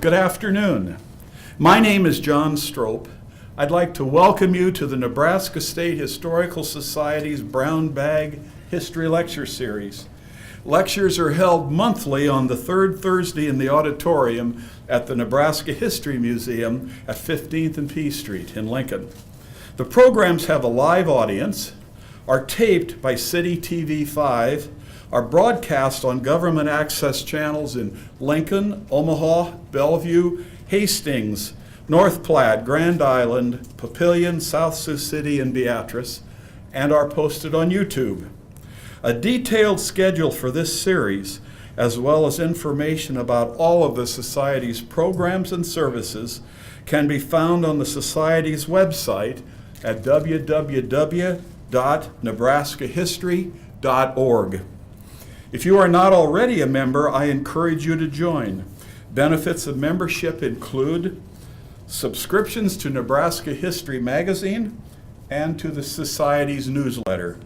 Good afternoon. My name is John Strope. I'd like to welcome you to the Nebraska State Historical Society's Brown Bag History Lecture Series. Lectures are held monthly on the third Thursday in the auditorium at the Nebraska History Museum at 15th and P Street in Lincoln. The programs have a live audience, are taped by City TV 5, are broadcast on government access channels in Lincoln, Omaha, Bellevue, Hastings, North Platte, Grand Island, Papillion, South Sioux City, and Beatrice, and are posted on YouTube. A detailed schedule for this series, as well as information about all of the Society's programs and services, can be found on the Society's website at www.nebraskahistory.org. If you are not already a member, I encourage you to join. Benefits of membership include subscriptions to Nebraska History Magazine and to the Society's newsletter,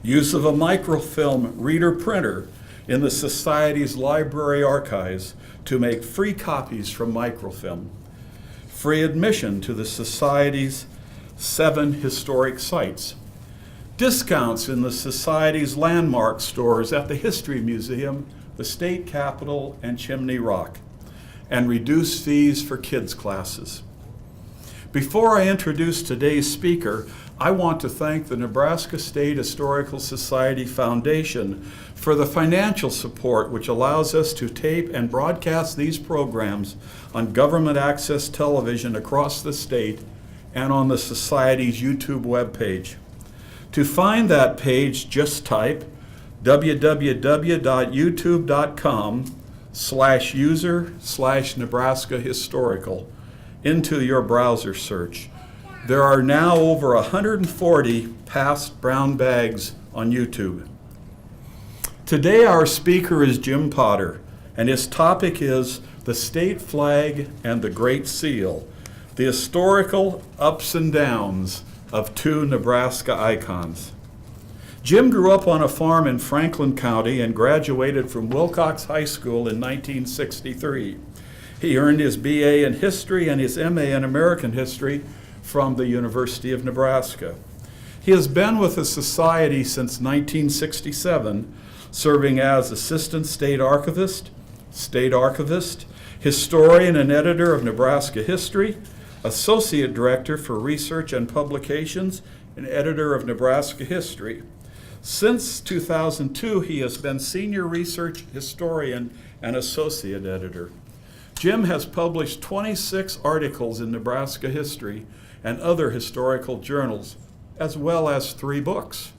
use of a microfilm reader printer in the Society's library archives to make free copies from microfilm, free admission to the Society's 7 historic sites, discounts in the Society's landmark stores at the History Museum, the State Capitol, and Chimney Rock, and reduced fees for kids' classes. Before I introduce today's speaker, I want to thank the Nebraska State Historical Society Foundation for the financial support which allows us to tape and broadcast these programs on government access television across the state and on the Society's YouTube webpage. To find that page, just type www.youtube.com/user/Nebraska Historical into your browser search. There are now over 140 past brown bags on YouTube. Today our speaker is Jim Potter, and his topic is the state flag and the Great Seal, the historical ups and downs of 2 Nebraska icons. Jim grew up on a farm in Franklin County and graduated from Wilcox High School in 1963. He earned his BA in history and his MA in American history from the University of Nebraska. He has been with the Society since 1967, serving as Assistant State Archivist, Historian and Editor of Nebraska History, Associate Director for Research and Publications, and Editor of Nebraska History. Since 2002, he has been Senior Research Historian and Associate Editor. Jim has published 26 articles in Nebraska history and other historical journals, as well as 3 books.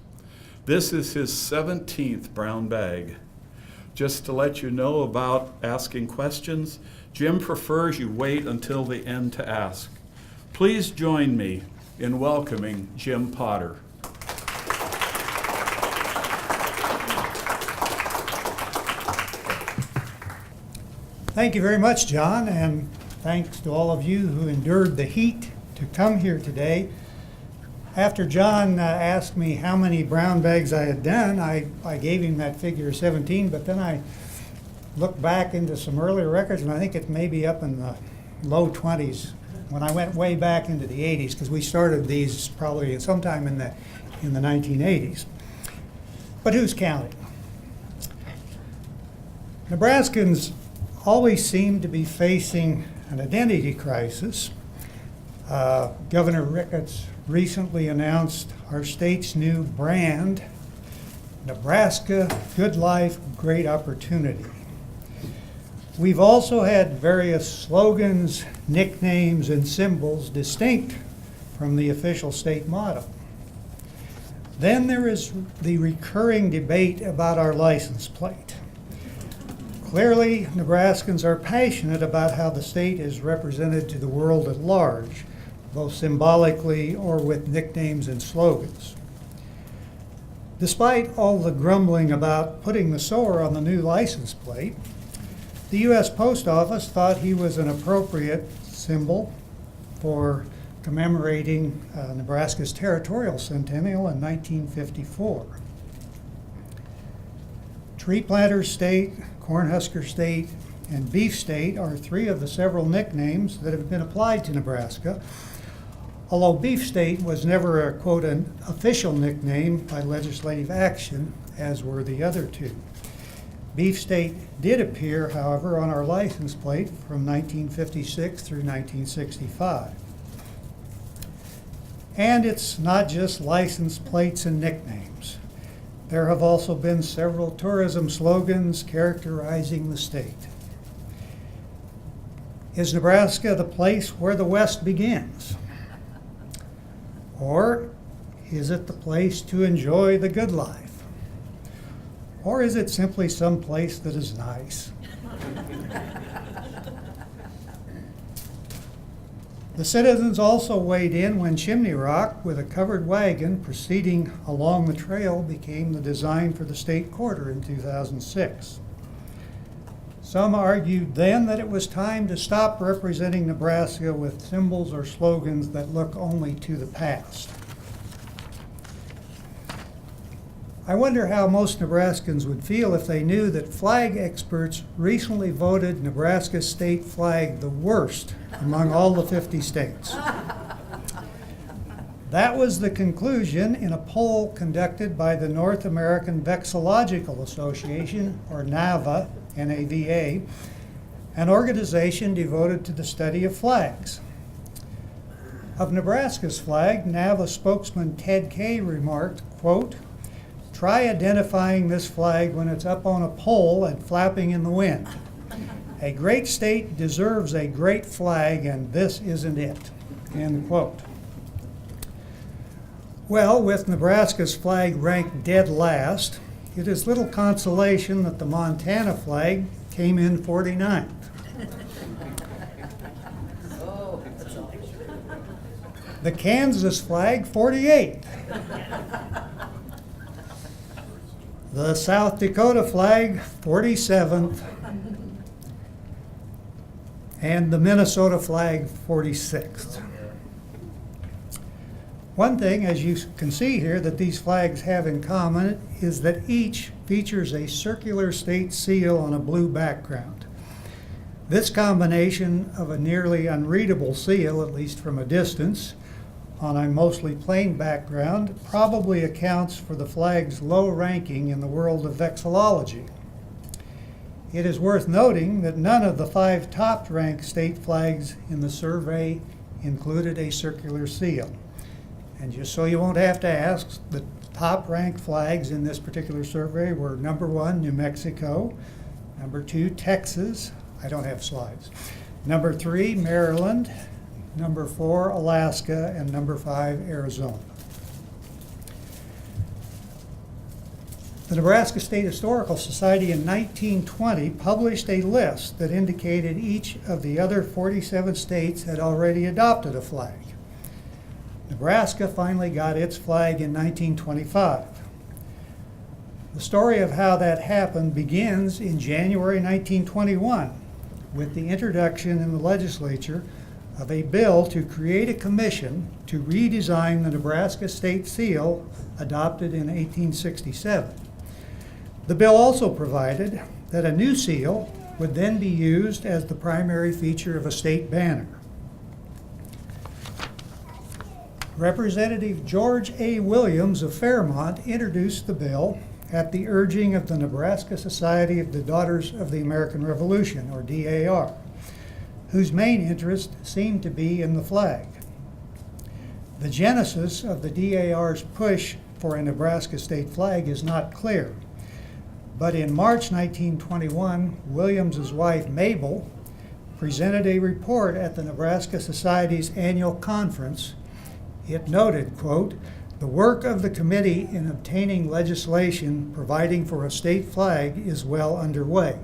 This is his 17th brown bag. Just to let you know about asking questions, Jim prefers you wait until the end to ask. Please join me in welcoming Jim Potter. Thank you very much, John, and thanks to all of you who endured the heat to come here today. After John asked me how many brown bags I had done, I gave him that figure 17, but then I looked back into some earlier records, and I think it may be up in the low 20s when I went way back into the 80s, because we started these probably sometime in the 1980s. But who's counting? Nebraskans always seem to be facing an identity crisis. Governor Ricketts recently announced our state's new brand, Nebraska, Good Life, Great Opportunity. We've also had various slogans, nicknames, and symbols distinct from the official state motto. Then there is the recurring debate about our license plate. Clearly, Nebraskans are passionate about how the state is represented to the world at large, both symbolically or with nicknames and slogans. Despite all the grumbling about putting the sower on the new license plate, the U.S. Post Office thought he was an appropriate symbol for commemorating Nebraska's territorial centennial in 1954. Tree planter state, Cornhusker state, and beef state are three of the several nicknames that have been applied to Nebraska, although beef state was never a, quote, an official nickname by legislative action, as were the other two. Beef state did appear, however, on our license plate from 1956 through 1965. And it's not just license plates and nicknames. There have also been several tourism slogans characterizing the state. Is Nebraska the place where the West begins? Or is it the place to enjoy the good life? Or is it simply some place that is nice? The citizens also weighed in when Chimney Rock, with a covered wagon proceeding along the trail, became the design for the state quarter in 2006. Some argued then that it was time to stop representing Nebraska with symbols or slogans that look only to the past. I wonder how most Nebraskans would feel if they knew that flag experts recently voted Nebraska's state flag the worst among all the 50 states. That was the conclusion in a poll conducted by the North American Vexillological Association, or NAVA, N-A-V-A, an organization devoted to the study of flags. Of Nebraska's flag, NAVA spokesman Ted Kay remarked, quote, "Try identifying this flag when it's up on a pole and flapping in the wind. A great state deserves a great flag, and this isn't it." End quote. Well, with Nebraska's flag ranked dead last, it is little consolation that the Montana flag came in 49th. The Kansas flag, 48th. The South Dakota flag, 47th. And the Minnesota flag, 46th. One thing, as you can see here, that these flags have in common is that each features a circular state seal on a blue background. This combination of a nearly unreadable seal, at least from a distance, on a mostly plain background probably accounts for the flag's low ranking in the world of vexillology. It is worth noting that none of the 5 top-ranked state flags in the survey included a circular seal. And just so you won't have to ask, the top-ranked flags in this particular survey were number 1, New Mexico, number 2, Texas, I don't have slides, number 3, Maryland, number 4, Alaska, and number 5, Arizona. The Nebraska State Historical Society in 1920 published a list that indicated each of the other 47 states had already adopted a flag. Nebraska finally got its flag in 1925. The story of how that happened begins in January 1921 with the introduction in the legislature of a bill to create a commission to redesign the Nebraska state seal adopted in 1867. The bill also provided that a new seal would then be used as the primary feature of a state banner. Representative George A. Williams of Fairmont introduced the bill at the urging of the Nebraska Society of the Daughters of the American Revolution, or DAR, whose main interest seemed to be in the flag. The genesis of the DAR's push for a Nebraska state flag is not clear, but in March 1921, Williams's wife, Mabel, presented a report at the Nebraska Society's annual conference. It noted, quote, "The work of the committee in obtaining legislation providing for a state flag is well underway,"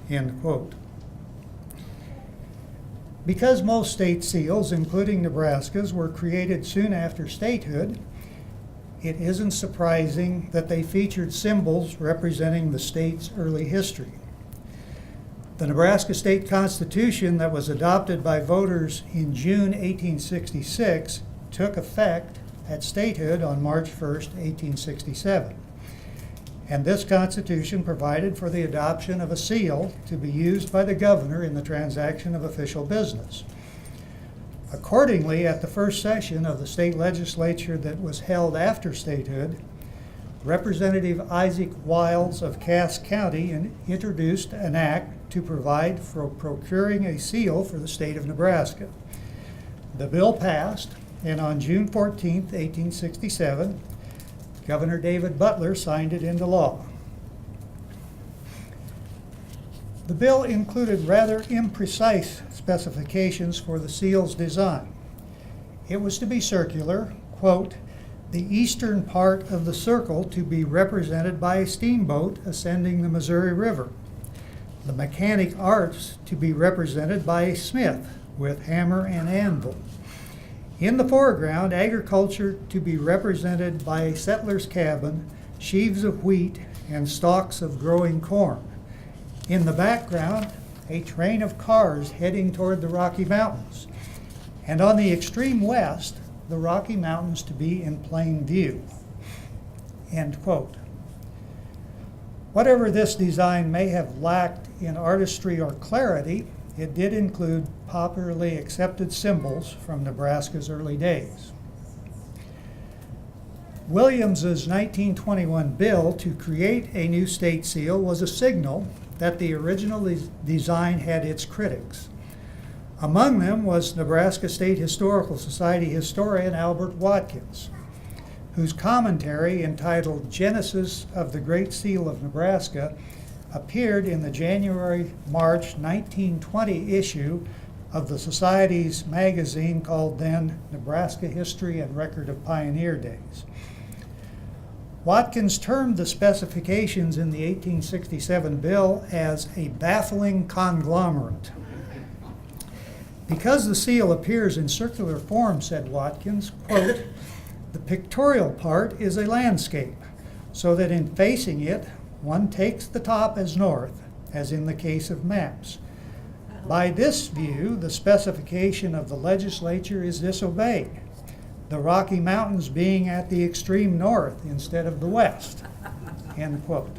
end quote. Because most state seals, including Nebraska's, were created soon after statehood, it isn't surprising that they featured symbols representing the state's early history. The Nebraska State Constitution that was adopted by voters in June 1866 took effect at statehood on March 1st, 1867. and this Constitution provided for the adoption of a seal to be used by the governor in the transaction of official business. Accordingly, at the first session of the state legislature that was held after statehood, Representative Isaac Wiles of Cass County introduced an act to provide for procuring a seal for the state of Nebraska. The bill passed, and on June 14, 1867, Governor David Butler signed it into law. The bill included rather imprecise specifications for the seal's design. It was to be circular, quote, the eastern part of the circle to be represented by a steamboat ascending the Missouri River, the mechanic arts to be represented by a smith with hammer and anvil. In the foreground, agriculture to be represented by a settler's cabin, sheaves of wheat, and stalks of growing corn. In the background, a train of cars heading toward the Rocky Mountains. And on the extreme west, the Rocky Mountains to be in plain view. End quote. Whatever this design may have lacked in artistry or clarity, it did include popularly accepted symbols from Nebraska's early days. Williams's 1921 bill to create a new state seal was a signal that the original design had its critics. Among them was Nebraska State Historical Society historian Albert Watkins, whose commentary entitled Genesis of the Great Seal of Nebraska appeared in the January-March 1920 issue of the Society's magazine called then Nebraska History and Record of Pioneer Days. Watkins termed the specifications in the 1867 bill as a baffling conglomerate. Because the seal appears in circular form, said Watkins, quote, the pictorial part is a landscape, so that in facing it, one takes the top as north, as in the case of maps. By this view, the specification of the legislature is disobeyed, the Rocky Mountains being at the extreme north instead of the west, end quote.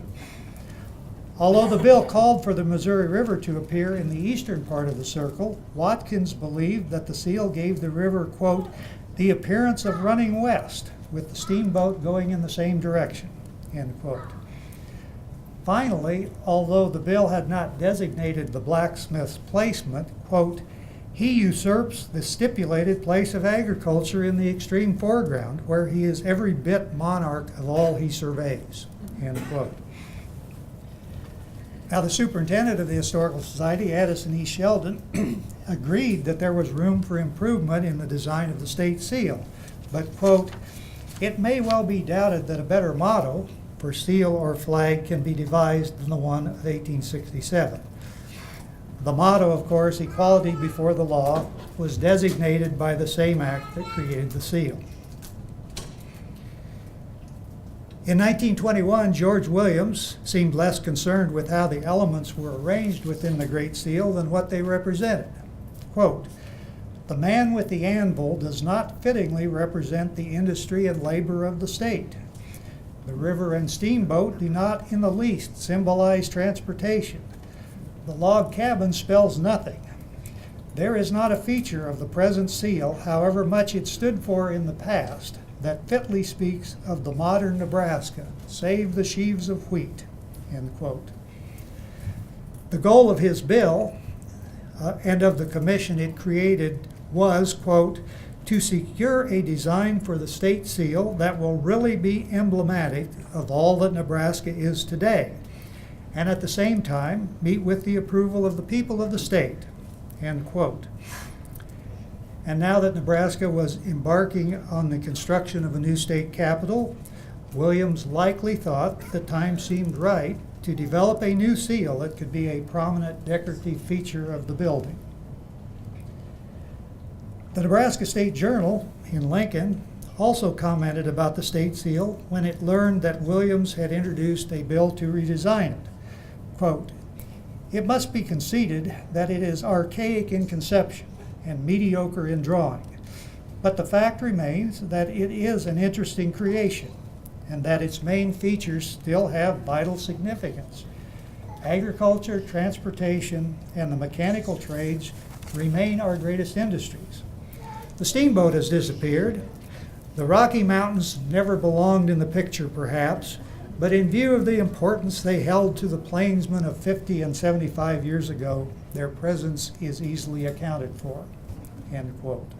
Although the bill called for the Missouri River to appear in the eastern part of the circle, Watkins believed that the seal gave the river, quote, the appearance of running west, with the steamboat going in the same direction, end quote. Finally, although the bill had not designated the blacksmith's placement, quote, he usurps the stipulated place of agriculture in the extreme foreground, where he is every bit monarch of all he surveys, end quote. Now, the superintendent of the Historical Society, Addison E. Sheldon, agreed that there was room for improvement in the design of the state seal, but, quote, it may well be doubted that a better motto for seal or flag can be devised than the one of 1867. The motto, of course, equality before the law, was designated by the same act that created the seal. In 1921, George Williams seemed less concerned with how the elements were arranged within the Great Seal than what they represented. Quote, the man with the anvil does not fittingly represent the industry and labor of the state. The river and steamboat do not in the least symbolize transportation. The log cabin spells nothing. There is not a feature of the present seal, however much it stood for in the past, that fitly speaks of the modern Nebraska, save the sheaves of wheat, end quote. The goal of his bill and of the commission it created was, quote, to secure a design for the state seal that will really be emblematic of all that Nebraska is today, and at the same time meet with the approval of the people of the state, end quote. And now that Nebraska was embarking on the construction of a new state capital, Williams likely thought the time seemed right to develop a new seal that could be a prominent decorative feature of the building. The Nebraska State Journal in Lincoln also commented about the state seal when it learned that Williams had introduced a bill to redesign it. Quote, it must be conceded that it is archaic in conception and mediocre in drawing, but the fact remains that it is an interesting creation, and that its main features still have vital significance. Agriculture, transportation, and the mechanical trades remain our greatest industries. The steamboat has disappeared. The Rocky Mountains never belonged in the picture, perhaps, but in view of the importance they held to the plainsmen of 50 and 75 years ago, their presence is easily accounted for." End quote.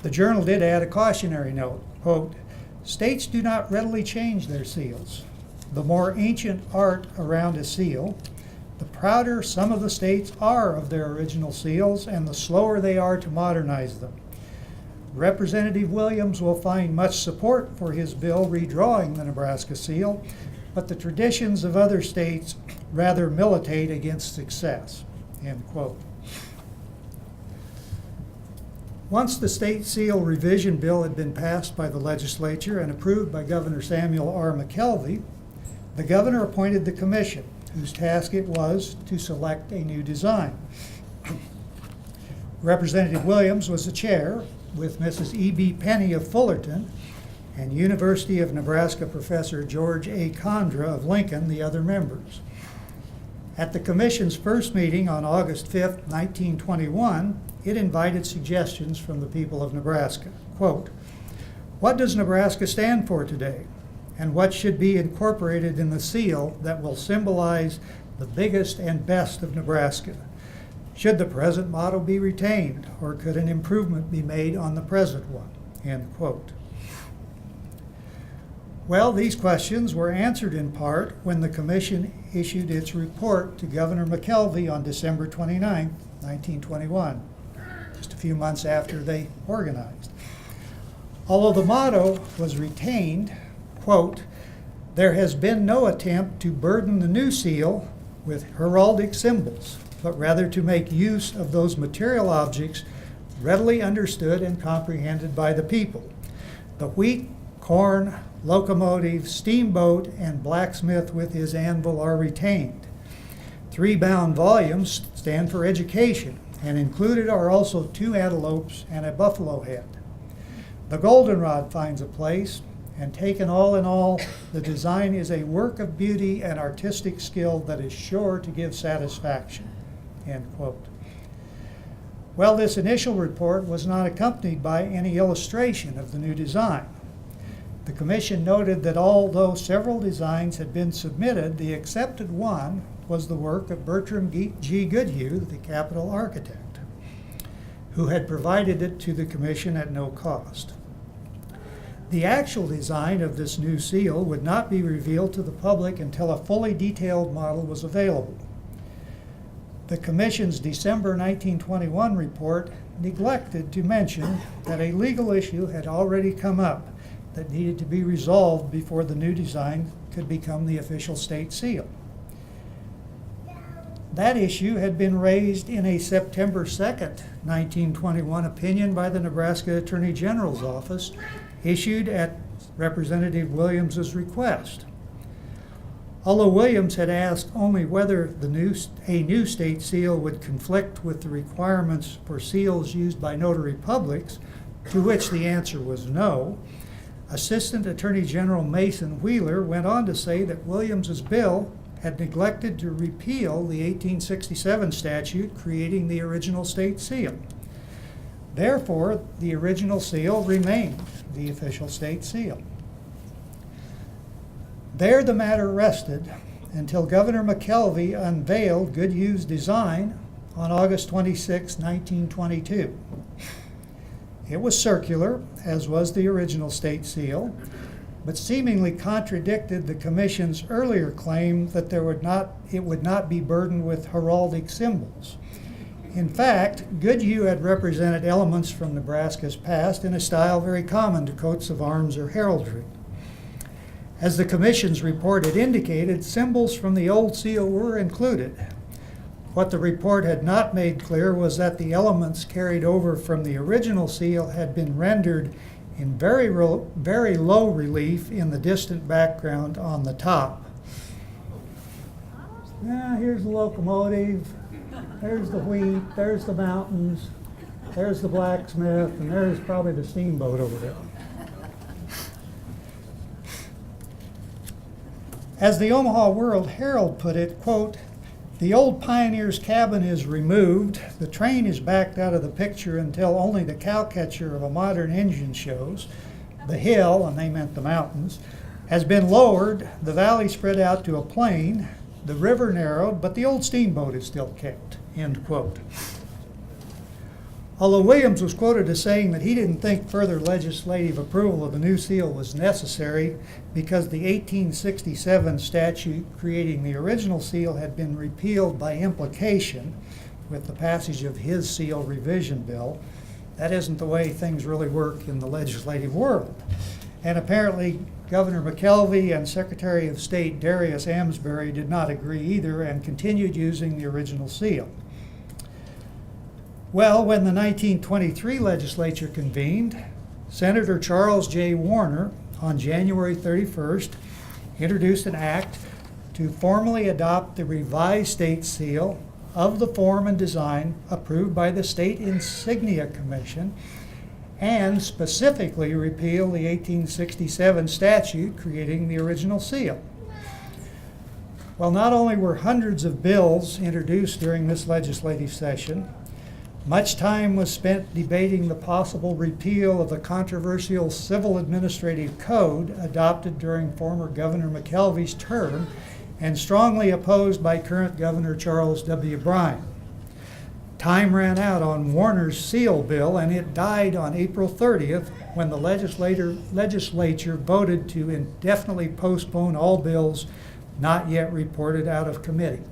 The journal did add a cautionary note, quote, "States do not readily change their seals. The more ancient art around a seal, the prouder some of the states are of their original seals and the slower they are to modernize them. Representative Williams will find much support for his bill redrawing the Nebraska seal, but the traditions of other states rather militate against success." End quote. Once the state seal revision bill had been passed by the legislature and approved by Governor Samuel R. McKelvey, the governor appointed the commission, whose task it was to select a new design. Representative Williams was the chair, with Mrs. E.B. Penny of Fullerton and University of Nebraska professor George A. Condra of Lincoln the other members. At the commission's first meeting on August 5, 1921, it invited suggestions from the people of Nebraska. Quote, "What does Nebraska stand for today? And what should be incorporated in the seal that will symbolize the biggest and best of Nebraska? Should the present motto be retained, or could an improvement be made on the present one?" End quote. Well, these questions were answered in part when the commission issued its report to Governor McKelvey on December 29, 1921, just a few months after they organized. Although the motto was retained, quote, "There has been no attempt to burden the new seal with heraldic symbols, but rather to make use of those material objects readily understood and comprehended by the people. The wheat, corn, locomotive, steamboat, and blacksmith with his anvil are retained. 3 bound volumes stand for education, and included are also 2 antelopes and a buffalo head. The goldenrod finds a place, and taken all in all, the design is a work of beauty and artistic skill that is sure to give satisfaction." End quote. Well, this initial report was not accompanied by any illustration of the new design. The commission noted that although several designs had been submitted, the accepted one was the work of Bertram G. Goodhue, the Capitol architect, who had provided it to the commission at no cost. The actual design of this new seal would not be revealed to the public until a fully detailed model was available. The Commission's December 1921 report neglected to mention that a legal issue had already come up that needed to be resolved before the new design could become the official state seal. That issue had been raised in a September 2nd, 1921 opinion by the Nebraska Attorney General's office, issued at Representative Williams's request. Although Williams had asked only whether a new state seal would conflict with the requirements for seals used by notary publics, to which the answer was no, Assistant Attorney General Mason Wheeler went on to say that Williams's bill had neglected to repeal the 1867 statute creating the original state seal. Therefore, the original seal remained the official state seal. There the matter rested until Governor McKelvey unveiled Goodhue's design on August 26, 1922. It was circular, as was the original state seal, but seemingly contradicted the Commission's earlier claim that it would not be burdened with heraldic symbols. In fact, Goodhue had represented elements from Nebraska's past in a style very common to coats of arms or heraldry. As the Commission's report had indicated, symbols from the old seal were included. What the report had not made clear was that the elements carried over from the original seal had been rendered in very low relief in the distant background on the top. Here's the locomotive, there's the wheat, there's the mountains, there's the blacksmith, and there's probably the steamboat over there. As the Omaha World Herald put it, quote, "The old pioneer's cabin is removed, the train is backed out of the picture until only the cowcatcher of a modern engine shows. The hill," and they meant the mountains, "has been lowered, the valley spread out to a plain, the river narrowed, but the old steamboat is still kept," end quote. Although Williams was quoted as saying that he didn't think further legislative approval of the new seal was necessary because the 1867 statute creating the original seal had been repealed by implication with the passage of his seal revision bill, that isn't the way things really work in the legislative world. And apparently Governor McKelvey and Secretary of State Darius Amsbury did not agree either and continued using the original seal. Well, when the 1923 legislature convened, Senator Charles J. Warner, on January 31st, introduced an act to formally adopt the revised state seal of the form and design approved by the State Insignia Commission and specifically repeal the 1867 statute creating the original seal. Well, not only were hundreds of bills introduced during this legislative session, much time was spent debating the possible repeal of the controversial Civil Administrative Code adopted during former Governor McKelvey's term and strongly opposed by current Governor Charles W. Bryan. Time ran out on Warner's seal bill, and it died on April 30th when the legislature voted to indefinitely postpone all bills not yet reported out of committee.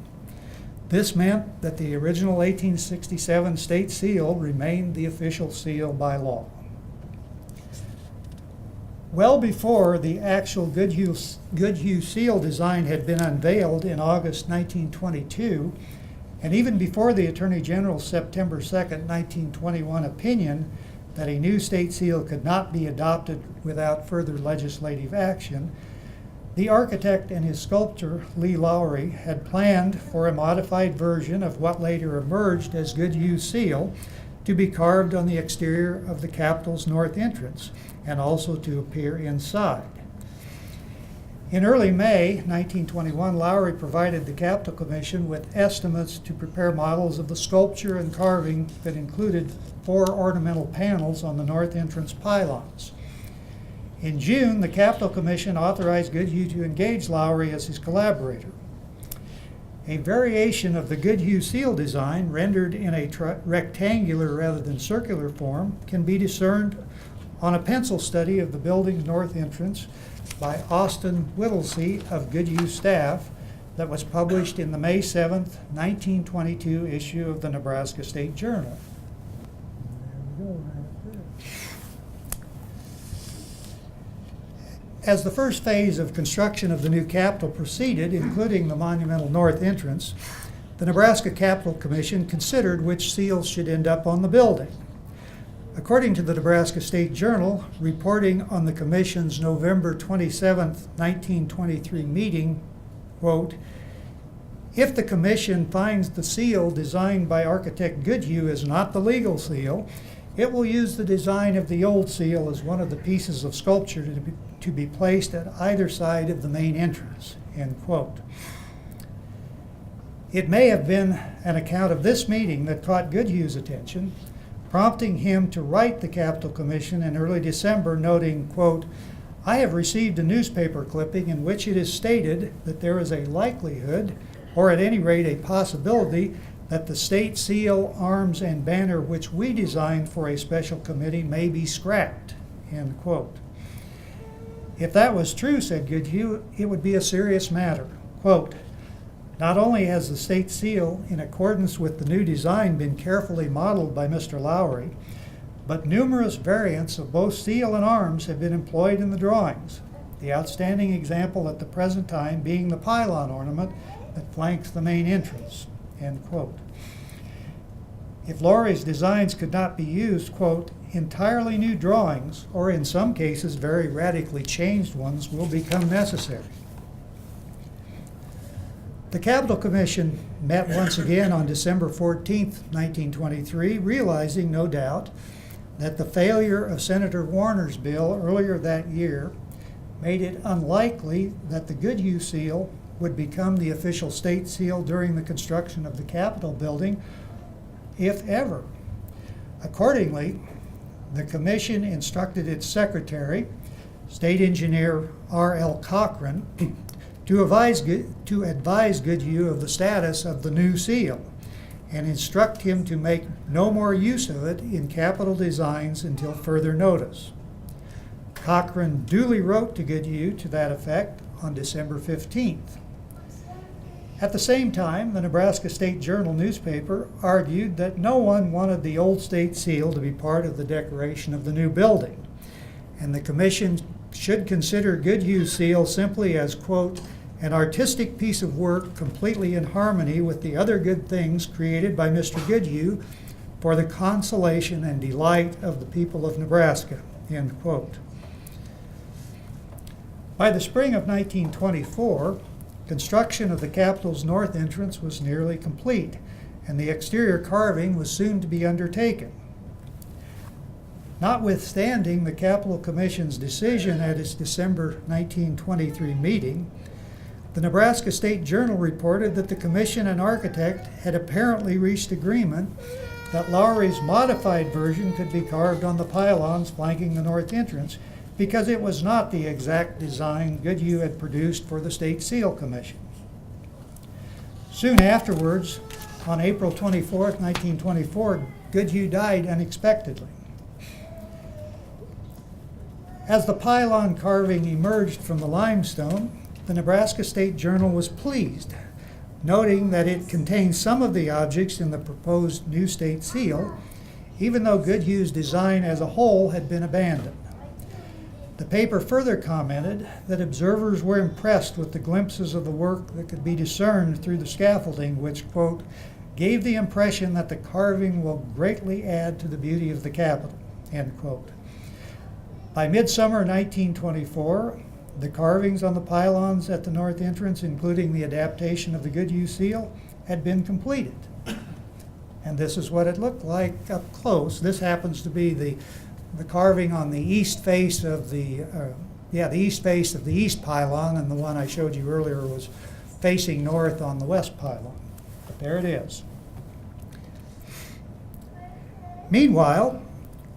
This meant that the original 1867 state seal remained the official seal by law. Well before the actual Goodhue seal design had been unveiled in August 1922, and even before the Attorney General's September 2nd, 1921 opinion that a new state seal could not be adopted without further legislative action, the architect and his sculptor, Lee Lowry, had planned for a modified version of what later emerged as Goodhue seal to be carved on the exterior of the Capitol's north entrance and also to appear inside. In early May 1921, Lowry provided the Capitol Commission with estimates to prepare models of the sculpture and carving that included 4 ornamental panels on the north entrance pylons. In June, the Capitol Commission authorized Goodhue to engage Lowry as his collaborator. A variation of the Goodhue seal design, rendered in a rectangular rather than circular form, can be discerned on a pencil study of the building's north entrance by Austin Whittlesey of Goodhue staff that was published in the May 7th, 1922 issue of the Nebraska State Journal. There we go, right there. As the first phase of construction of the new Capitol proceeded, including the monumental north entrance, the Nebraska Capitol Commission considered which seals should end up on the building. According to the Nebraska State Journal, reporting on the Commission's November 27, 1923 meeting, quote, "If the Commission finds the seal designed by architect Goodhue is not the legal seal, it will use the design of the old seal as one of the pieces of sculpture to be placed at either side of the main entrance," end quote. It may have been an account of this meeting that caught Goodhue's attention, prompting him to write the Capitol Commission in early December, noting, quote, "I have received a newspaper clipping in which it is stated that there is a likelihood, or at any rate a possibility, that the state seal, arms, and banner which we designed for a special committee may be scrapped," end quote. If that was true, said Goodhue, it would be a serious matter. Quote, "Not only has the state seal, in accordance with the new design, been carefully modeled by Mr. Lowry, but numerous variants of both seal and arms have been employed in the drawings, the outstanding example at the present time being the pylon ornament that flanks the main entrance," end quote. If Lowry's designs could not be used, quote, "entirely new drawings, or in some cases very radically changed ones, will become necessary." The Capitol Commission met once again on December 14th, 1923, realizing, no doubt, that the failure of Senator Warner's bill earlier that year made it unlikely that the Goodhue seal would become the official state seal during the construction of the Capitol building, if ever. Accordingly, the commission instructed its secretary, State Engineer R.L. Cochran, to advise Goodhue of the status of the new seal and instruct him to make no more use of it in Capitol designs until further notice. Cochran duly wrote to Goodhue to that effect on December 15th. At the same time, the Nebraska State Journal newspaper argued that no one wanted the old state seal to be part of the decoration of the new building, and the commission should consider Goodhue's seal simply as, quote, an artistic piece of work completely in harmony with the other good things created by Mr. Goodhue for the consolation and delight of the people of Nebraska, end quote. By the spring of 1924, construction of the Capitol's north entrance was nearly complete, and the exterior carving was soon to be undertaken. Notwithstanding the Capitol Commission's decision at its December 1923 meeting, the Nebraska State Journal reported that the commission and architect had apparently reached agreement that Lowry's modified version could be carved on the pylons flanking the north entrance because it was not the exact design Goodhue had produced for the State Seal Commission. Soon afterwards, on April 24, 1924, Goodhue died unexpectedly. As the pylon carving emerged from the limestone, the Nebraska State Journal was pleased, noting that it contained some of the objects in the proposed new state seal, even though Goodhue's design as a whole had been abandoned. The paper further commented that observers were impressed with the glimpses of the work that could be discerned through the scaffolding, which, quote, gave the impression that the carving will greatly add to the beauty of the Capitol, end quote. By midsummer 1924, the carvings on the pylons at the north entrance, including the adaptation of the Goodhue seal, had been completed. And this is what it looked like up close. This happens to be the carving on the east face of the east pylon, and the one I showed you earlier was facing north on the west pylon. But there it is. Meanwhile,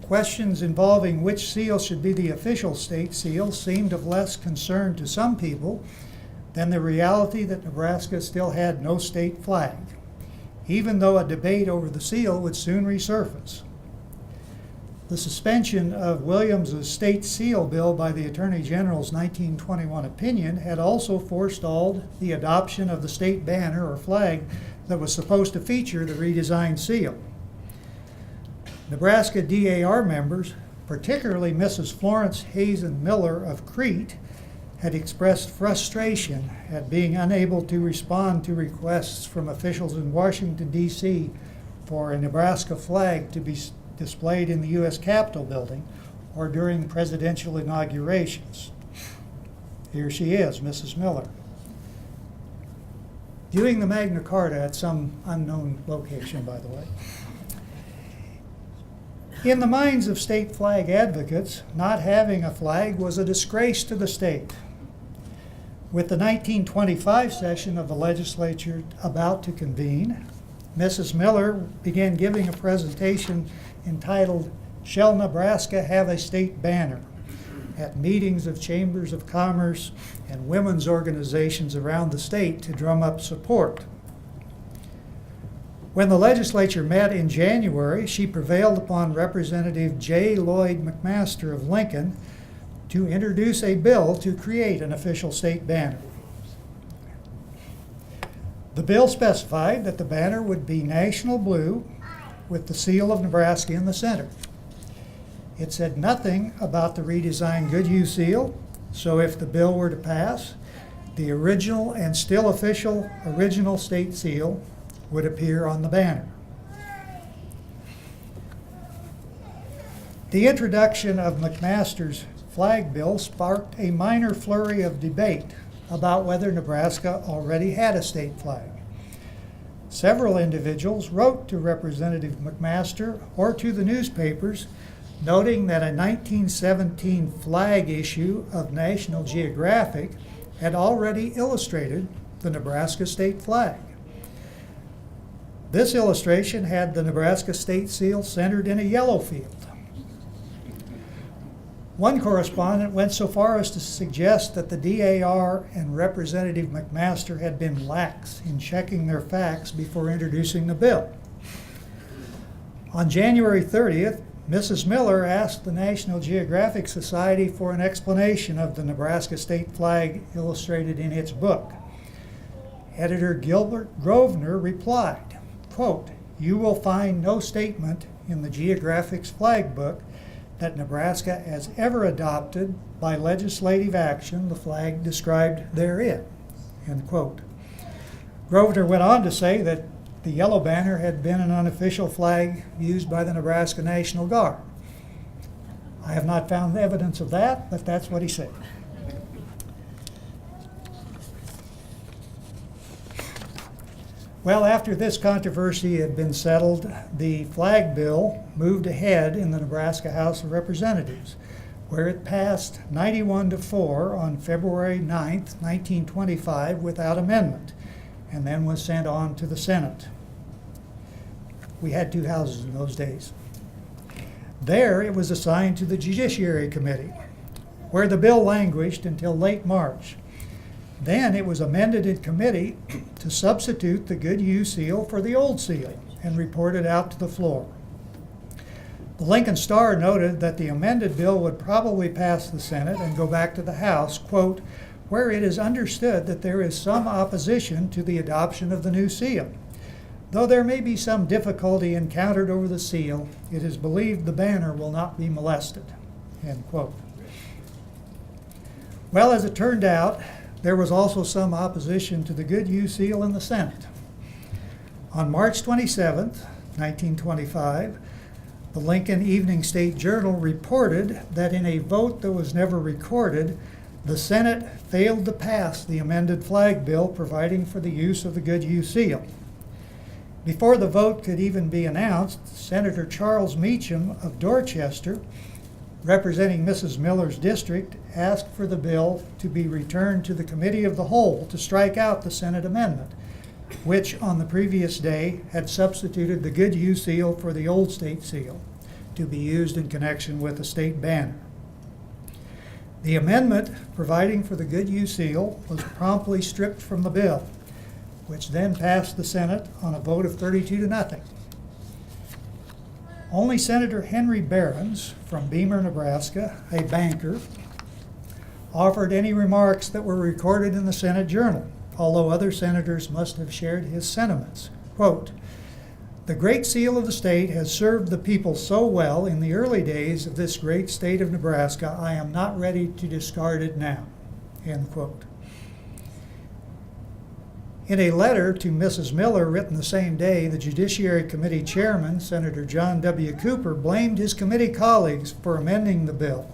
questions involving which seal should be the official state seal seemed of less concern to some people than the reality that Nebraska still had no state flag, even though a debate over the seal would soon resurface. The suspension of Williams's state seal bill by the Attorney General's 1921 opinion had also forestalled the adoption of the state banner or flag that was supposed to feature the redesigned seal. Nebraska DAR members, particularly Mrs. Florence Hazen Miller of Crete, had expressed frustration at being unable to respond to requests from officials in Washington, D.C. for a Nebraska flag to be displayed in the U.S. Capitol building or during presidential inaugurations. Here she is, Mrs. Miller, viewing the Magna Carta at some unknown location, by the way. In the minds of state flag advocates, not having a flag was a disgrace to the state. With the 1925 session of the legislature about to convene, Mrs. Miller began giving a presentation entitled, "Shall Nebraska Have a State Banner?" at meetings of chambers of commerce and women's organizations around the state to drum up support. When the legislature met in January, she prevailed upon Representative J. Lloyd McMaster of Lincoln to introduce a bill to create an official state banner. The bill specified that the banner would be national blue with the seal of Nebraska in the center. It said nothing about the redesigned Goodhue seal, so if the bill were to pass, the original and still official original state seal would appear on the banner. The introduction of McMaster's flag bill sparked a minor flurry of debate about whether Nebraska already had a state flag. Several individuals wrote to Representative McMaster or to the newspapers noting that a 1917 flag issue of National Geographic had already illustrated the Nebraska state flag. This illustration had the Nebraska state seal centered in a yellow field. One correspondent went so far as to suggest that the DAR and Representative McMaster had been lax in checking their facts before introducing the bill. On January 30th, Mrs. Miller asked the National Geographic Society for an explanation of the Nebraska state flag illustrated in its book. Editor Gilbert Grosvenor replied, quote, "You will find no statement in the Geographic's flag book that Nebraska has ever adopted by legislative action the flag described therein," end quote. Grosvenor went on to say that the yellow banner had been an unofficial flag used by the Nebraska National Guard. I have not found evidence of that, but that's what he said. Well, after this controversy had been settled, the flag bill moved ahead in the Nebraska House of Representatives, where it passed 91-4 on February 9th, 1925 without amendment, and then was sent on to the Senate. We had two houses in those days. There it was assigned to the Judiciary Committee, where the bill languished until late March. Then it was amended in committee to substitute the Goodhue seal for the old seal and reported out to the floor. The Lincoln Star noted that the amended bill would probably pass the Senate and go back to the House, quote, "where it is understood that there is some opposition to the adoption of the new seal. Though there may be some difficulty encountered over the seal, it is believed the banner will not be molested," end quote. Well, as it turned out, there was also some opposition to the Goodhue seal in the Senate. On March 27th, 1925, the Lincoln Evening State Journal reported that in a vote that was never recorded, the Senate failed to pass the amended flag bill providing for the use of the Goodhue seal. Before the vote could even be announced, Senator Charles Meacham of Dorchester, representing Mrs. Miller's district, asked for the bill to be returned to the Committee of the Whole to strike out the Senate amendment, which on the previous day had substituted the Goodhue seal for the old state seal to be used in connection with the state banner. The amendment providing for the Goodhue seal was promptly stripped from the bill, which then passed the Senate on a vote of 32-0. Only Senator Henry Behrens from Beamer, Nebraska, a banker, offered any remarks that were recorded in the Senate Journal, although other senators must have shared his sentiments. Quote, "The great seal of the state has served the people so well in the early days of this great state of Nebraska, I am not ready to discard it now," end quote. In a letter to Mrs. Miller written the same day, the Judiciary Committee Chairman, Senator John W. Cooper, blamed his committee colleagues for amending the bill.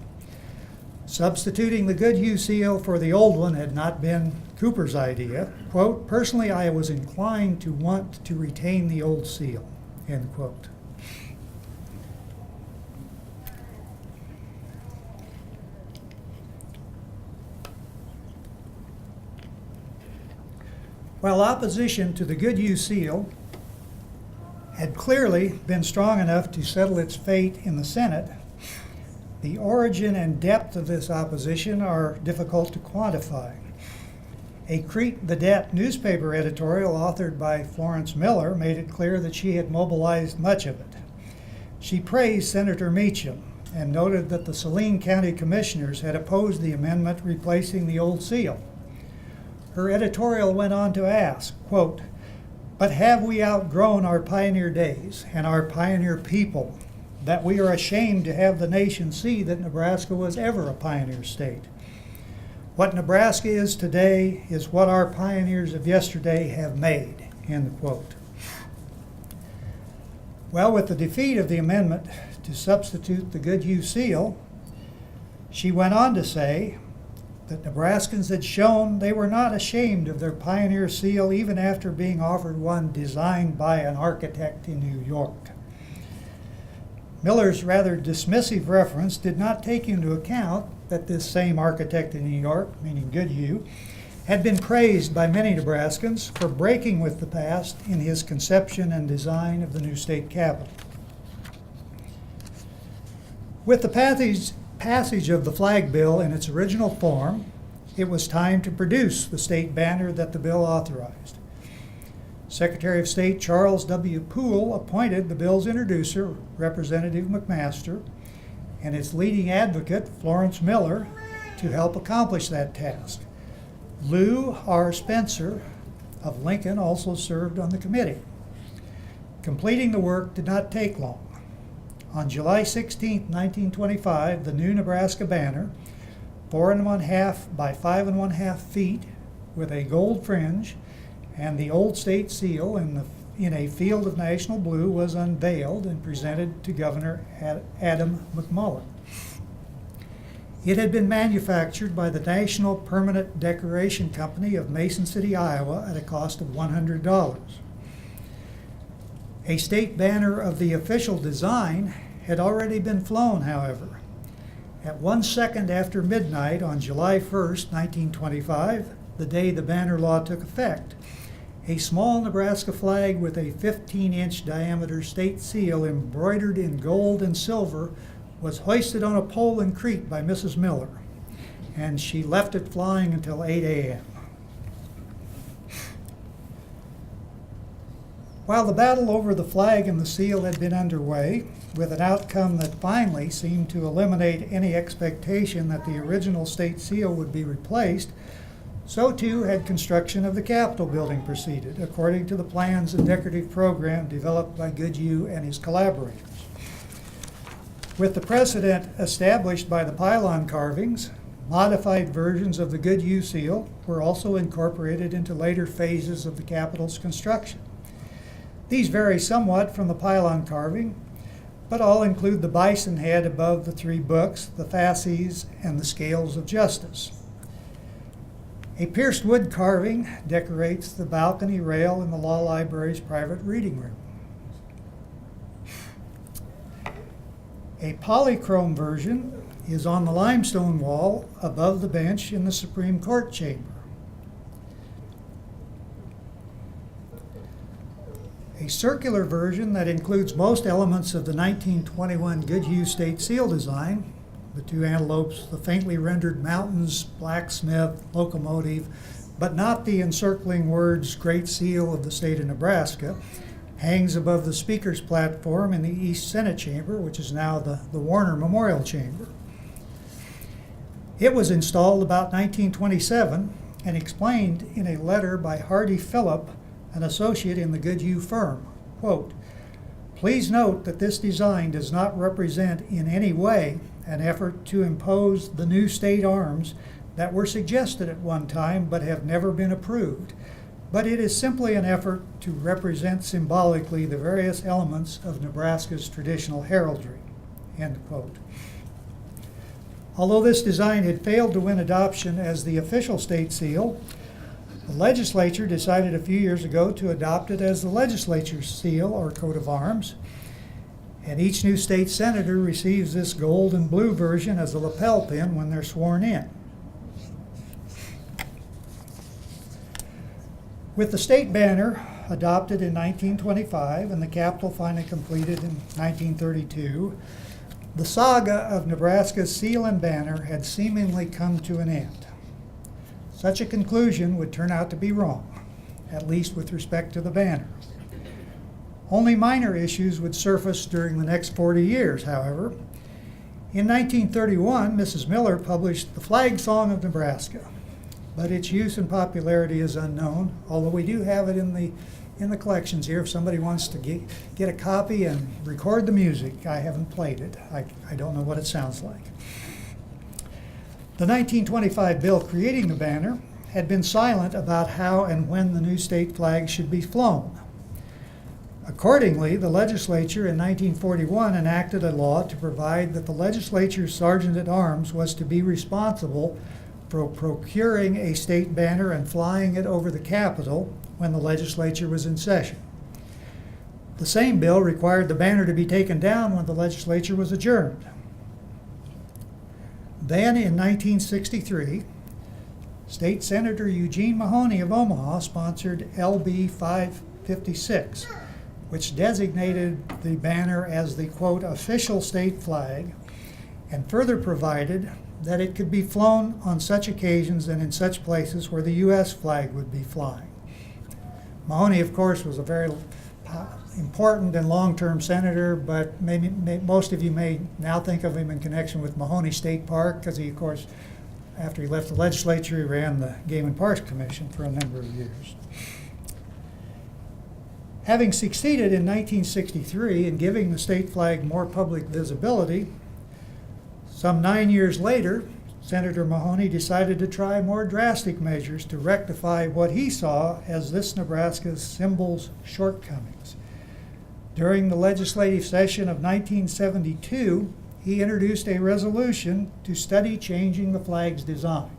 Substituting the Goodhue seal for the old one had not been Cooper's idea. Quote, "Personally, I was inclined to want to retain the old seal," end quote. While opposition to the Goodhue seal had clearly been strong enough to settle its fate in the Senate, the origin and depth of this opposition are difficult to quantify. A Crete Vedette newspaper editorial authored by Florence Miller made it clear that she had mobilized much of it. She praised Senator Meacham and noted that the Saline County Commissioners had opposed the amendment replacing the old seal. Her editorial went on to ask, quote, "But have we outgrown our pioneer days and our pioneer people, that we are ashamed to have the nation see that Nebraska was ever a pioneer state? What Nebraska is today is what our pioneers of yesterday have made," end quote. Well, with the defeat of the amendment to substitute the Goodhue seal, she went on to say that Nebraskans had shown they were not ashamed of their pioneer seal even after being offered one designed by an architect in New York. Miller's rather dismissive reference did not take into account that this same architect in New York, meaning Goodhue, had been praised by many Nebraskans for breaking with the past in his conception and design of the new state capitol. With the passage of the flag bill in its original form, it was time to produce the state banner that the bill authorized. Secretary of State Charles W. Poole appointed the bill's introducer, Representative McMaster, and its leading advocate, Florence Miller, to help accomplish that task. Lou R. Spencer of Lincoln also served on the committee. Completing the work did not take long. On July 16, 1925, the new Nebraska banner, 4½ by 5½ feet, with a gold fringe, and the old state seal in a field of national blue, was unveiled and presented to Governor Adam McMullen. It had been manufactured by the National Permanent Decoration Company of Mason City, Iowa, at a cost of $100. A state banner of the official design had already been flown, however. At 1 second after midnight on July 1st, 1925, the day the banner law took effect, a small Nebraska flag with a 15-inch diameter state seal embroidered in gold and silver was hoisted on a pole in Crete by Mrs. Miller, and she left it flying until 8 a.m. While the battle over the flag and the seal had been underway, with an outcome that finally seemed to eliminate any expectation that the original state seal would be replaced, so too had construction of the Capitol building proceeded, according to the plans and decorative program developed by Goodhue and his collaborators. With the precedent established by the pylon carvings, modified versions of the Goodhue seal were also incorporated into later phases of the Capitol's construction. These vary somewhat from the pylon carving, but all include the bison head above the three books, the fasces, and the scales of justice. A pierced wood carving decorates the balcony rail in the law library's private reading room. A polychrome version is on the limestone wall above the bench in the Supreme Court chamber. A circular version that includes most elements of the 1921 Goodhue State Seal design, the two antelopes, the faintly rendered mountains, blacksmith, locomotive, but not the encircling words Great Seal of the State of Nebraska, hangs above the Speaker's platform in the East Senate Chamber, which is now the Warner Memorial Chamber. It was installed about 1927 and explained in a letter by Hardy Phillip, an associate in the Goodhue firm, quote, "Please note that this design does not represent in any way an effort to impose the new state arms that were suggested at one time but have never been approved, but it is simply an effort to represent symbolically the various elements of Nebraska's traditional heraldry," end quote. Although this design had failed to win adoption as the official state seal, the legislature decided a few years ago to adopt it as the legislature's seal or coat of arms, and each new state senator receives this gold and blue version as a lapel pin when they're sworn in. With the state banner adopted in 1925 and the Capitol finally completed in 1932, the saga of Nebraska's seal and banner had seemingly come to an end. Such a conclusion would turn out to be wrong, at least with respect to the banner. Only minor issues would surface during the next 40 years, however. In 1931, Mrs. Miller published the Flag Song of Nebraska, but its use and popularity is unknown, although we do have it in the collections here if somebody wants to get a copy and record the music. I haven't played it. I don't know what it sounds like. The 1925 bill creating the banner had been silent about how and when the new state flag should be flown. Accordingly, the legislature in 1941 enacted a law to provide that the legislature's sergeant-at-arms was to be responsible for procuring a state banner and flying it over the Capitol when the legislature was in session. The same bill required the banner to be taken down when the legislature was adjourned. Then in 1963, State Senator Eugene Mahoney of Omaha sponsored LB 556, which designated the banner as the, quote, official state flag, and further provided that it could be flown on such occasions and in such places where the U.S. flag would be flying. Mahoney, of course, was a very important and long-term senator, but most of you may now think of him in connection with Mahoney State Park, because he, of course, after he left the legislature, he ran the Game and Parks Commission for a number of years. Having succeeded in 1963 in giving the state flag more public visibility, some 9 years later, Senator Mahoney decided to try more drastic measures to rectify what he saw as this Nebraska's symbol's shortcomings. During the legislative session of 1972, he introduced a resolution to study changing the flag's design.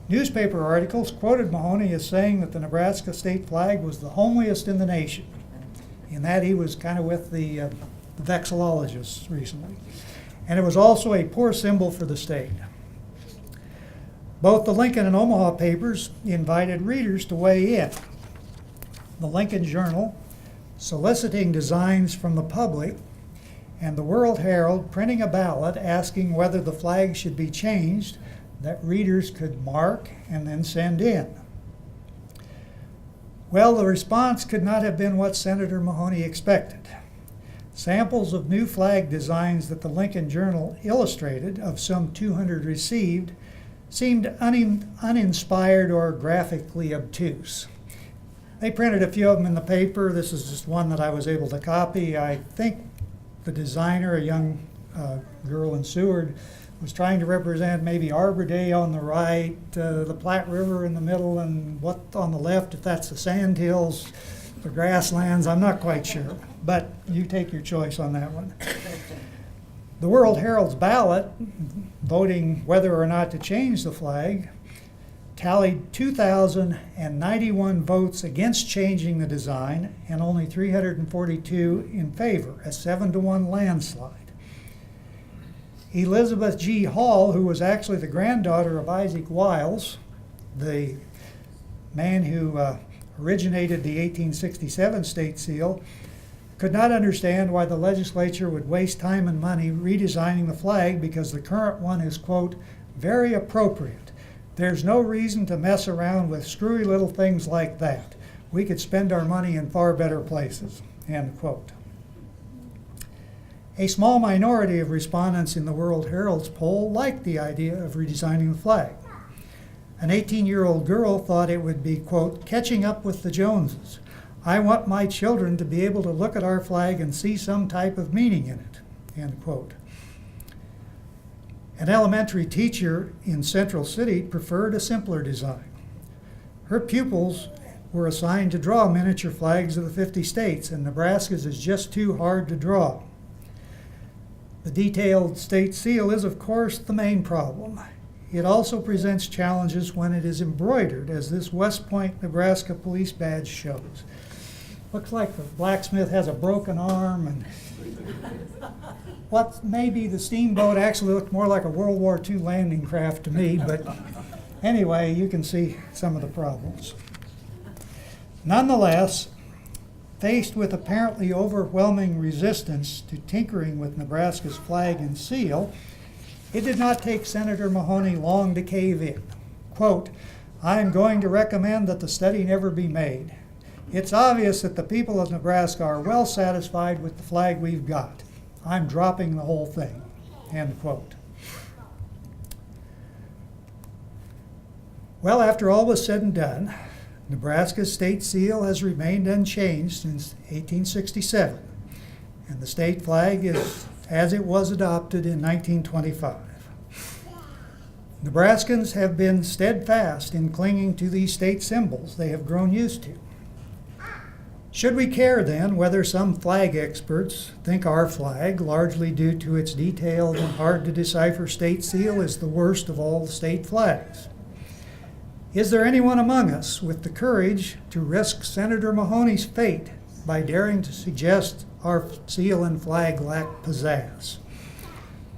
Newspaper articles quoted Mahoney as saying that the Nebraska state flag was the homeliest in the nation, in that he was kind of with the vexillologists recently. And it was also a poor symbol for the state. Both the Lincoln and Omaha papers invited readers to weigh in. The Lincoln Journal, soliciting designs from the public, and the World Herald printing a ballot asking whether the flag should be changed that readers could mark and then send in. Well, the response could not have been what Senator Mahoney expected. Samples of new flag designs that the Lincoln Journal illustrated, of some 200 received, seemed uninspired or graphically obtuse. They printed a few of them in the paper. This is just one that I was able to copy. I think the designer, a young girl in Seward, was trying to represent maybe Arbor Day on the right, the Platte River in the middle, and what on the left, if that's the sand hills, the grasslands, I'm not quite sure. But you take your choice on that one. The World Herald's ballot, voting whether or not to change the flag, tallied 2,091 votes against changing the design and only 342 in favor, a 7-to-1 landslide. Elizabeth G. Hall, who was actually the granddaughter of Isaac Wiles, the man who originated the 1867 state seal, could not understand why the legislature would waste time and money redesigning the flag because the current one is, quote, very appropriate. There's no reason to mess around with screwy little things like that. We could spend our money in far better places, end quote. A small minority of respondents in the World Herald's poll liked the idea of redesigning the flag. An 18-year-old girl thought it would be, quote, catching up with the Joneses. I want my children to be able to look at our flag and see some type of meaning in it, end quote. An elementary teacher in Central City preferred a simpler design. Her pupils were assigned to draw miniature flags of the 50 states, and Nebraska's is just too hard to draw. The detailed state seal is, of course, the main problem. It also presents challenges when it is embroidered, as this West Point, Nebraska police badge shows. Looks like the blacksmith has a broken arm, and what maybe the steamboat actually looked more like a World War II landing craft to me, but anyway, you can see some of the problems. Nonetheless, faced with apparently overwhelming resistance to tinkering with Nebraska's flag and seal, it did not take Senator Mahoney long to cave in. Quote, I am going to recommend that the study never be made. It's obvious that the people of Nebraska are well satisfied with the flag we've got. I'm dropping the whole thing, end quote. Well, after all was said and done, Nebraska's state seal has remained unchanged since 1867, and the state flag is as it was adopted in 1925. Nebraskans have been steadfast in clinging to these state symbols they have grown used to. Should we care then whether some flag experts think our flag, largely due to its detailed and hard to decipher state seal, is the worst of all the state flags? Is there anyone among us with the courage to risk Senator Mahoney's fate by daring to suggest our seal and flag lack pizzazz,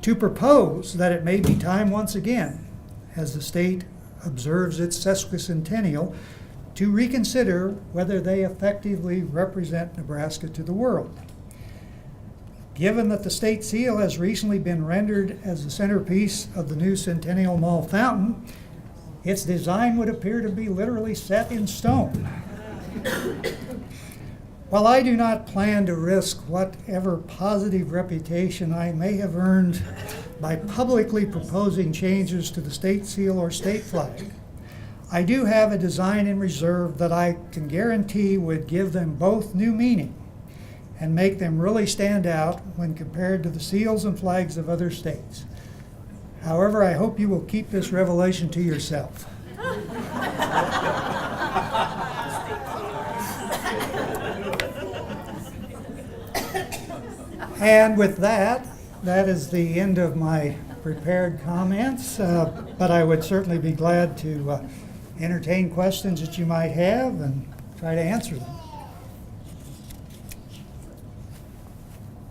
to propose that it may be time once again, as the state observes its sesquicentennial, to reconsider whether they effectively represent Nebraska to the world. Given that the state seal has recently been rendered as the centerpiece of the new Centennial Mall fountain, its design would appear to be literally set in stone. While I do not plan to risk whatever positive reputation I may have earned by publicly proposing changes to the state seal or state flag, I do have a design in reserve that I can guarantee would give them both new meaning and make them really stand out when compared to the seals and flags of other states. However, I hope you will keep this revelation to yourself. And with that, that is the end of my prepared comments, but I would certainly be glad to entertain questions that you might have and try to answer them.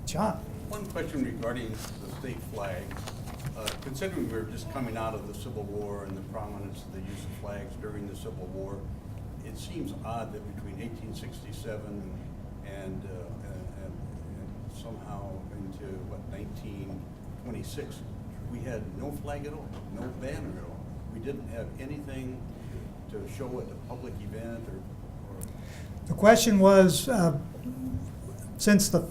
John? One question regarding the state flag. Considering we're just coming out of the Civil War and the prominence of the use of flags during the Civil War, it seems odd that between 1867 and somehow into, 1926, we had no flag at all, no banner at all. We didn't have anything to show at a public event or The question was, since the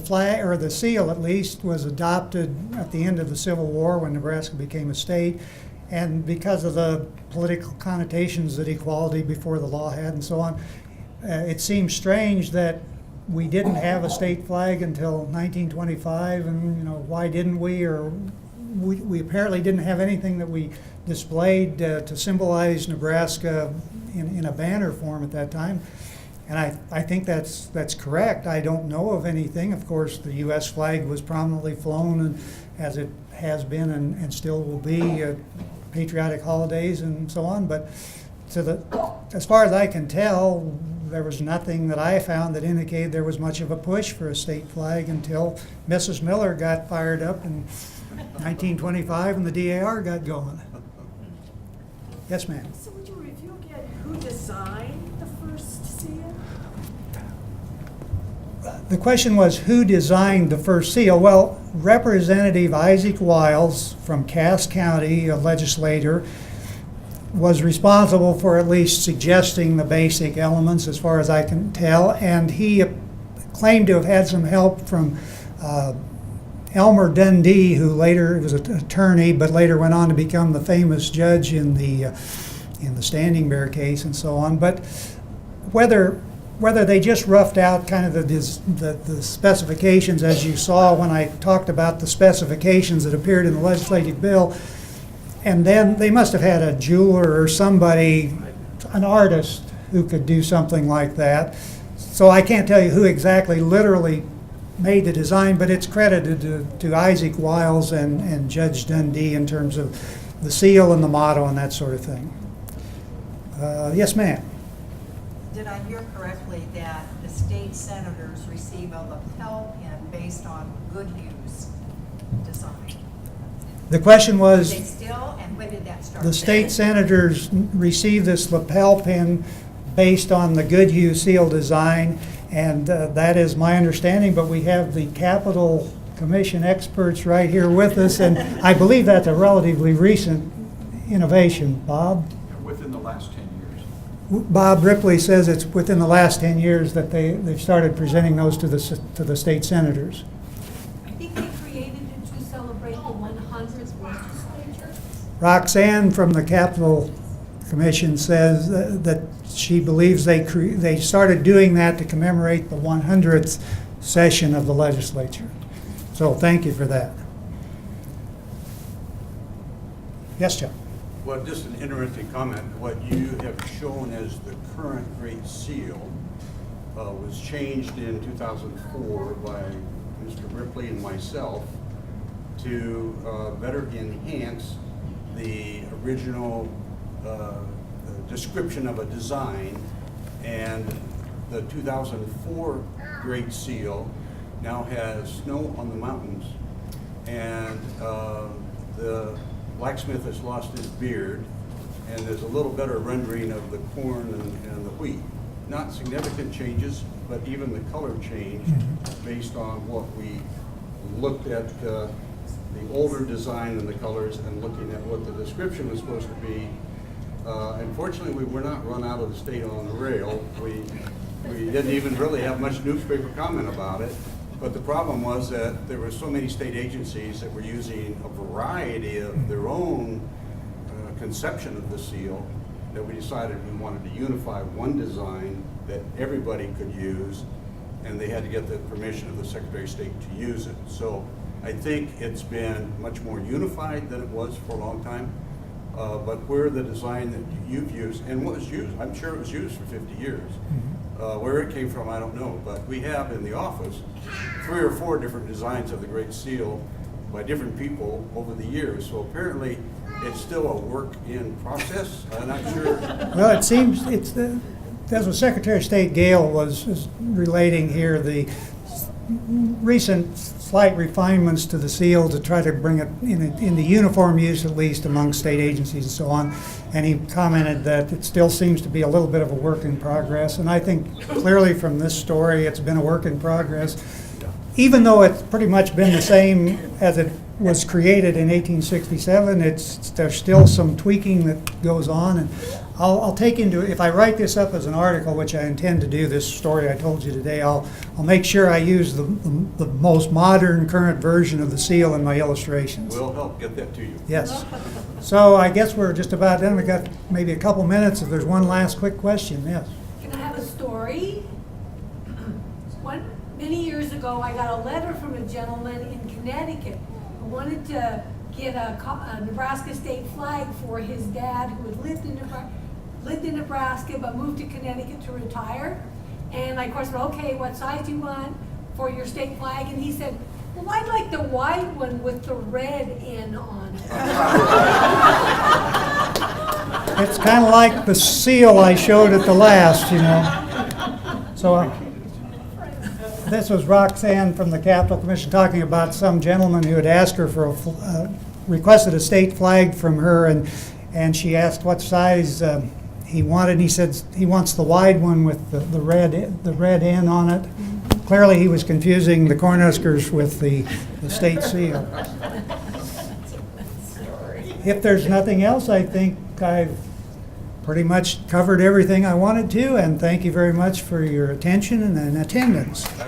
flag, or the seal at least, was adopted at the end of the Civil War when Nebraska became a state, and because of the political connotations that equality before the law had and so on, it seems strange that we didn't have a state flag until 1925, and why didn't we? Or we apparently didn't have anything that we displayed to symbolize Nebraska in a banner form at that time. And I think that's correct. I don't know of anything. Of course, the U.S. flag was prominently flown, and as it has been and still will be, patriotic holidays and so on. But as far as I can tell, there was nothing that I found that indicated there was much of a push for a state flag until Mrs. Miller got fired up in 1925 and the DAR got going. Yes, ma'am. So would you review again who designed the first seal? The question was, who designed the first seal? Well, Representative Isaac Wiles from Cass County, a legislator, was responsible for at least suggesting the basic elements as far as I can tell, and he claimed to have had some help from Elmer Dundee, who later was an attorney, but later went on to become the famous judge in the Standing Bear case and so on. But whether they just roughed out kind of the specifications, as you saw when I talked about the specifications that appeared in the legislative bill, and then they must have had a jeweler or somebody, an artist, who could do something like that. So I can't tell you who exactly literally made the design, but it's credited to Isaac Wiles and Judge Dundee in terms of the seal and the motto and that sort of thing. Yes, ma'am. Did I hear correctly that the state senators receive a lapel pin based on Goodhue's design? The question was, They still, and when did that start? the state senators received this lapel pin based on the Goodhue seal design, and that is my understanding, but we have the Capitol Commission experts right here with us, and I believe that's a relatively recent innovation. Bob? Within the last 10 years. Bob Ripley says it's within the last 10 years that they've started presenting those to the state senators. I think they created it to celebrate the 100th legislature. Roxanne from the Capitol Commission says that she believes they started doing that to commemorate the 100th session of the legislature. So thank you for that. Yes, John. Well, just an interesting comment. What you have shown as the current Great Seal was changed in 2004 by Mr. Ripley and myself to better enhance the original description of a design, and the 2004 Great Seal now has snow on the mountains, and the blacksmith has lost his beard, and there's a little better rendering of the corn and the wheat. Not significant changes, but even the color changed based on what we looked at the older design and the colors and looking at what the description was supposed to be. Unfortunately, we were not run out of the state on the rail. We didn't even really have much newspaper comment about it. But the problem was that there were so many state agencies that were using a variety of their own conception of the seal that we decided we wanted to unify one design that everybody could use, and they had to get the permission of the Secretary of State to use it. So I think it's been much more unified than it was for a long time. But where the design that you've used, and what was used, I'm sure it was used for 50 years. Where it came from, I don't know. But we have in the office 3 or 4 different designs of the Great Seal by different people over the years. So apparently it's still a work in process. I'm not sure. Well, it seems as what Secretary of State Gale was relating here, the recent slight refinements to the seal to try to bring it into uniform use, at least among state agencies and so on. And he commented that it still seems to be a little bit of a work in progress. And I think clearly from this story, it's been a work in progress. Even though it's pretty much been the same as it was created in 1867, there's still some tweaking that goes on. And I'll take into, if I write this up as an article, which I intend to do, this story I told you today, I'll make sure I use the most modern, current version of the seal in my illustrations. We'll help get that to you. Yes. So I guess we're just about done. We got maybe a couple minutes. If there's one last quick question, yes. Can I have a story? Many years ago, I got a letter from a gentleman in Connecticut who wanted to get a Nebraska state flag for his dad who had lived in Nebraska but moved to Connecticut to retire. And I, of course, said, okay, what size do you want for your state flag? And he said, well, I'd like the white one with the red N on it. It's kind of like the seal I showed at the last, you know. So this was Roxanne from the Capitol Commission talking about some gentleman who had asked her for requested a state flag from her, and she asked what size he wanted, and he said he wants the wide one with the red N on it. Clearly he was confusing the Cornhuskers with the state seal. If there's nothing else, I think I've pretty much covered everything I wanted to, and thank you very much for your attention and attendance. I